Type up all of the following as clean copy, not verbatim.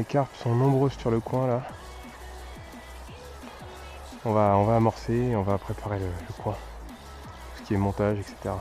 les carpes sont nombreuses sur le coin là. On va amorcer et on va préparer le coin. Tout ce qui est montage, etc.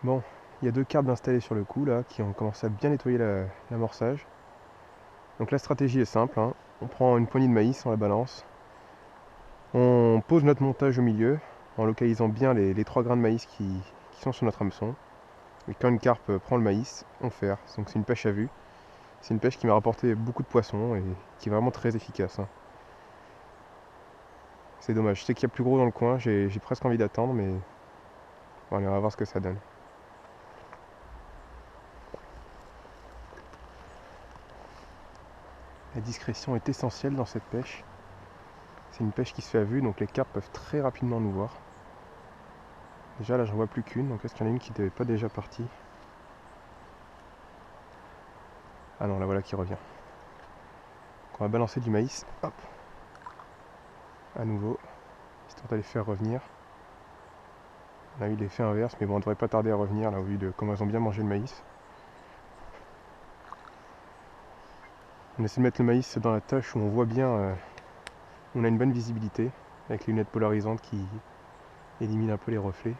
Bon, il y a 2 carpes installées sur le coup là qui ont commencé à bien nettoyer l'amorçage. Donc la stratégie est simple, hein. On prend une poignée de maïs, on la balance. On pose notre montage au milieu en localisant bien les 3 grains de maïs qui sont sur notre hameçon. Et quand une carpe prend le maïs, on ferre. Donc c'est une pêche à vue. C'est une pêche qui m'a rapporté beaucoup de poissons et qui est vraiment très efficace, hein. C'est dommage, je sais qu'il y a plus gros dans le coin, j'ai presque envie d'attendre, mais bon, allez, on va voir ce que ça donne. La discrétion est essentielle dans cette pêche. C'est une pêche qui se fait à vue, donc les carpes peuvent très rapidement nous voir. Déjà là, j'en vois plus qu'une, donc est-ce qu'il y en a une qui n'était pas déjà partie? Ah non, la voilà qui revient. Donc on va balancer du maïs, hop, à nouveau, histoire de les faire revenir. On a eu l'effet inverse, mais bon, on ne devrait pas tarder à revenir là, au vu de comment elles ont bien mangé le maïs. On essaie de mettre le maïs dans la tâche où on voit bien, on a une bonne visibilité, avec les lunettes polarisantes qui éliminent un peu les reflets.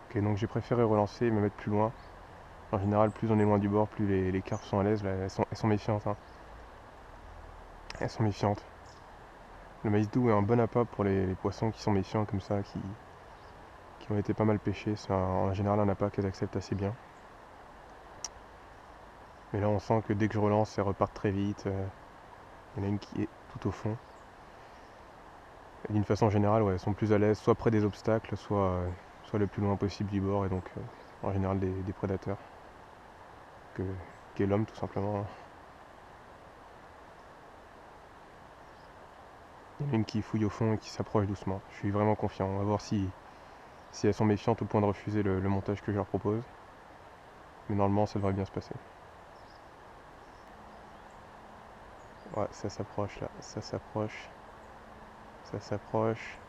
Ok, donc j'ai préféré relancer et me mettre plus loin. En général, plus on est loin du bord, plus les carpes sont à l'aise. Là, elles sont méfiantes, hein. Elles sont méfiantes. Le maïs doux est un bon appât pour les poissons qui sont méfiants comme ça, qui ont été pas mal pêchés. C'est en général un appât qu'elles acceptent assez bien. Mais là, on sent que dès que je relance, elles repartent très vite. Il y en a une qui est tout au fond. Et d'une façon générale, ouais, elles sont plus à l'aise, soit près des obstacles, soit le plus loin possible du bord, et donc en général des prédateurs, qu'est l'homme tout simplement. Il y en a une qui fouille au fond et qui s'approche doucement. Je suis vraiment confiant. On va voir si elles sont méfiantes au point de refuser le montage que je leur propose. Mais normalement, ça devrait bien se passer. Ouais, ça s'approche là, ça s'approche. Ça s'approche.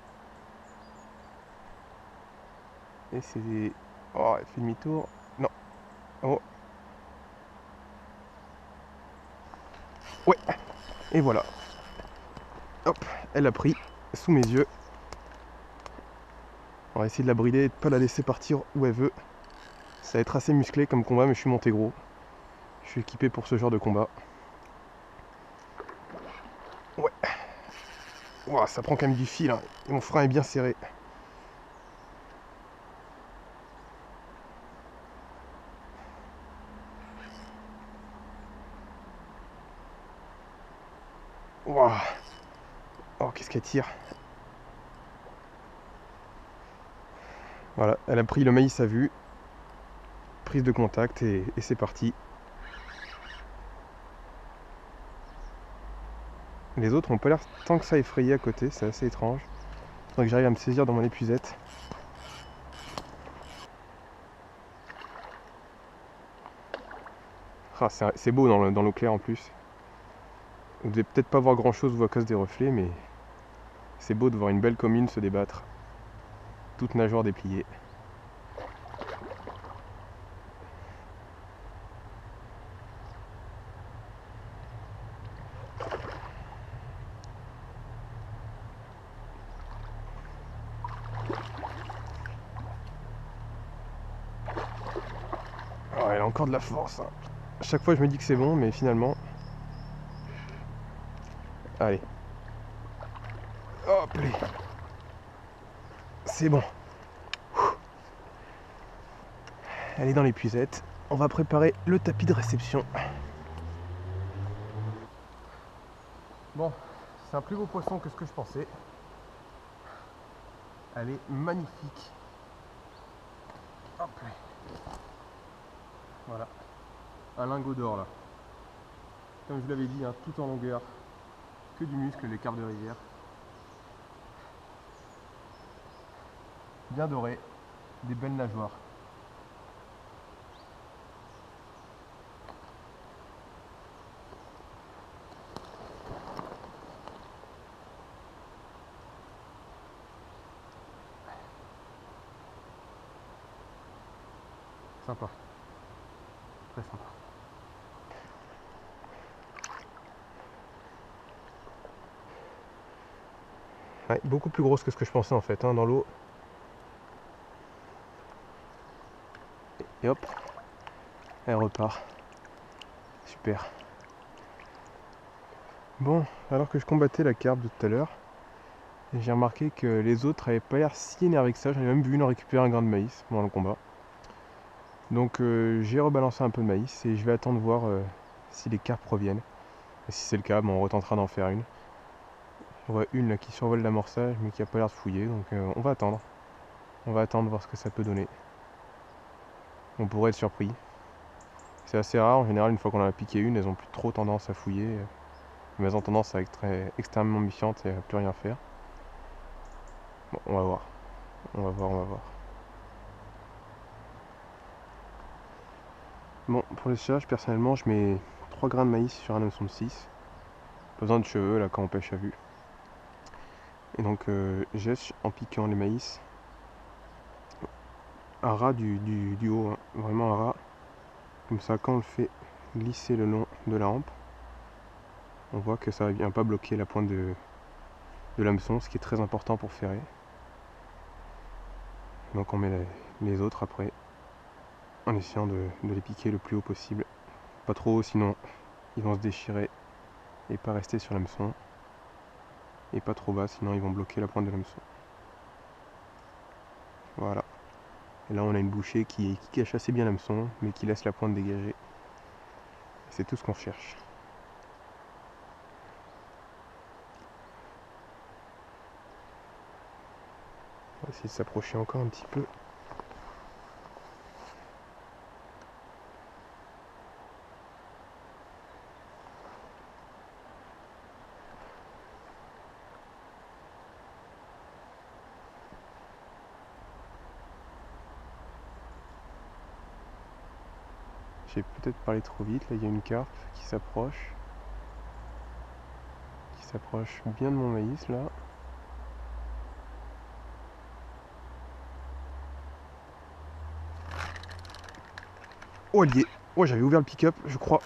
Et c'est... Oh, elle fait demi-tour. Non. Oh. Ouais. Et voilà. Hop, elle a pris sous mes yeux. On va essayer de la brider et de ne pas la laisser partir où elle veut. Ça va être assez musclé comme combat, mais je suis monté gros. Je suis équipé pour ce genre de combat. Ouais. Ouah, ça prend quand même du fil, hein. Et mon frein est bien serré. Ouah. Oh, qu'est-ce qu'elle tire. Voilà, elle a pris le maïs à vue. Prise de contact et c'est parti. Les autres n'ont pas l'air tant que ça effrayés à côté, c'est assez étrange. Faudrait que j'arrive à me saisir dans mon épuisette. Ah, c'est beau dans l'eau claire en plus. Vous devez peut-être pas voir grand chose vous à cause des reflets, mais c'est beau de voir une belle commune se débattre. Toute nageoire dépliée. encore de la force. Hein. À chaque fois je me dis que c'est bon, mais finalement... Allez. Hop là. C'est bon. Elle est dans l'épuisette. On va préparer le tapis de réception. Bon, c'est un plus beau poisson que ce que je pensais. Elle est magnifique. Hop là. Voilà. Un lingot d'or là. Comme je vous l'avais dit, hein, tout en longueur. Que du muscle, les carpes de rivière. Bien doré. Des belles nageoires. Sympa. Très sympa. Ouais, beaucoup plus grosse que ce que je pensais en fait, hein, dans l'eau. Et hop, elle repart. Super. Bon, alors que je combattais la carpe de tout à l'heure, j'ai remarqué que les autres avaient pas l'air si énervés que ça. J'en ai même vu une en récupérer un grain de maïs pendant le combat. Donc j'ai rebalancé un peu de maïs et je vais attendre voir si les carpes reviennent. Et si c'est le cas, bon, on retentera d'en faire une. On voit une là qui survole l'amorçage mais qui a pas l'air de fouiller, donc on va attendre. On va attendre voir ce que ça peut donner. On pourrait être surpris. C'est assez rare, en général une fois qu'on en a piqué une, elles ont plus trop tendance à fouiller. Mais elles ont tendance à être extrêmement méfiantes et à plus rien faire. Bon, on va voir. On va voir, on va voir. Bon, pour le séchage, personnellement, je mets 3 grains de maïs sur un hameçon de 6. Pas besoin de cheveux, là, quand on pêche à vue. Et donc, j'èche en piquant les maïs à ras du haut, hein, vraiment à ras. Comme ça, quand on le fait glisser le long de la rampe, on voit que ça ne vient pas bloquer la pointe de l'hameçon, ce qui est très important pour ferrer. Donc on met les autres après, en essayant de les piquer le plus haut possible. Pas trop haut, sinon ils vont se déchirer et pas rester sur l'hameçon. Et pas trop bas, sinon ils vont bloquer la pointe de l'hameçon. Voilà. Et là on a une bouchée qui cache assez bien l'hameçon, mais qui laisse la pointe dégagée. C'est tout ce qu'on recherche. On va essayer de s'approcher encore un petit peu. J'ai peut-être parlé trop vite, là il y a une carpe qui s'approche. Qui s'approche bien de mon maïs là. Oh elle y est. Oh j'avais ouvert le pick-up, je crois.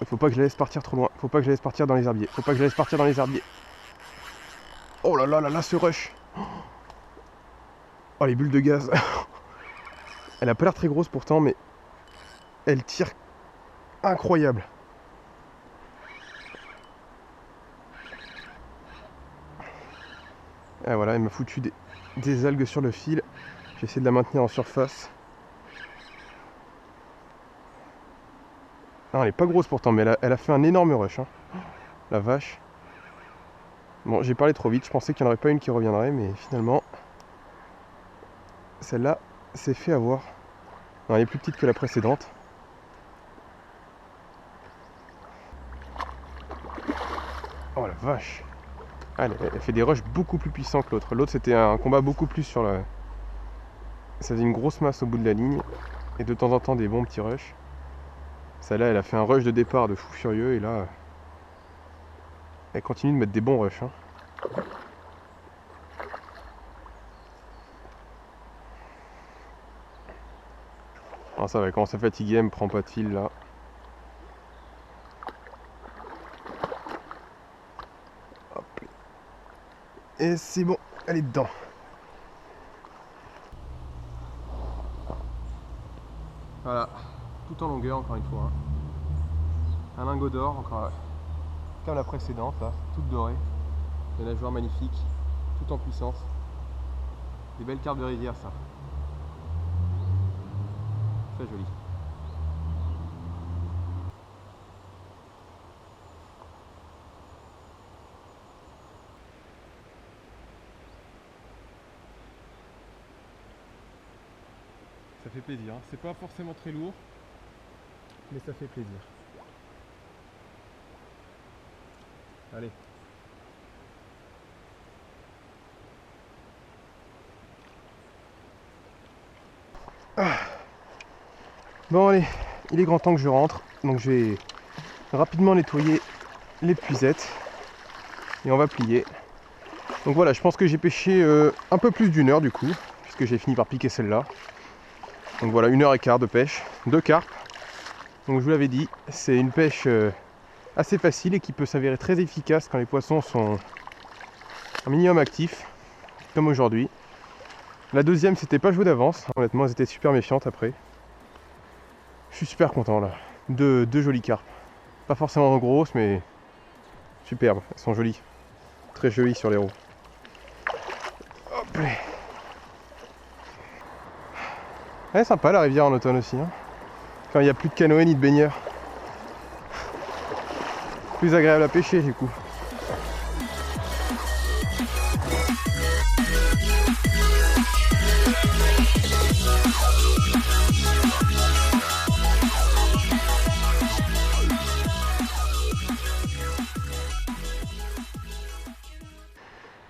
Il faut pas que je la laisse partir trop loin. Faut pas que je la laisse partir dans les herbiers. Faut pas que je la laisse partir dans les herbiers. Oh là là là là ce rush. Oh les bulles de gaz. Elle a pas l'air très grosse pourtant mais elle tire incroyable. Ah voilà, elle m'a foutu des algues sur le fil. J'ai essayé de la maintenir en surface. Non, elle est pas grosse pourtant, mais elle a fait un énorme rush. Hein. La vache. Bon, j'ai parlé trop vite. Je pensais qu'il n'y en aurait pas une qui reviendrait, mais finalement, celle-là s'est fait avoir. Non, elle est plus petite que la précédente. Oh la vache. Ah, elle fait des rushs beaucoup plus puissants que l'autre. L'autre, c'était un combat beaucoup plus sur le... Ça faisait une grosse masse au bout de la ligne. Et de temps en temps, des bons petits rushs. Celle-là, elle a fait un rush de départ de fou furieux. Et là, elle continue de mettre des bons rushs. Hein. Alors ça va, elle commence à fatiguer, elle me prend pas de fil là. Hop. Et c'est bon, elle est dedans. Voilà. en longueur encore une fois. Un lingot d'or, encore comme la précédente, là, toute dorée. Des nageoires magnifiques, tout en puissance. Des belles carpes de rivière, ça. Très joli. Ça fait plaisir, c'est pas forcément très lourd, mais ça fait plaisir. Allez. Bon allez, il est grand temps que je rentre, donc je vais rapidement nettoyer les puisettes et on va plier. Donc voilà, je pense que j'ai pêché un peu plus d'1 heure du coup, puisque j'ai fini par piquer celle-là. Donc voilà, 1h15 de pêche, 2 carpes. Donc je vous l'avais dit, c'est une pêche assez facile et qui peut s'avérer très efficace quand les poissons sont un minimum actifs, comme aujourd'hui. La deuxième, c'était pas joué d'avance, honnêtement, elles étaient super méfiantes après. Je suis super content là, deux jolies carpes. Pas forcément grosses, mais superbes, elles sont jolies. Très jolies sur les roues. Hop là. Elle est sympa la rivière en automne aussi, hein. Quand il n'y a plus de canoë ni de baigneurs. Plus agréable à pêcher du coup.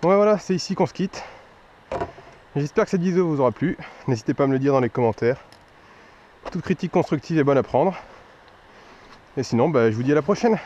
Ouais voilà, c'est ici qu'on se quitte. J'espère que cette vidéo vous aura plu. N'hésitez pas à me le dire dans les commentaires. Toute critique constructive est bonne à prendre. Et sinon, je vous dis à la prochaine.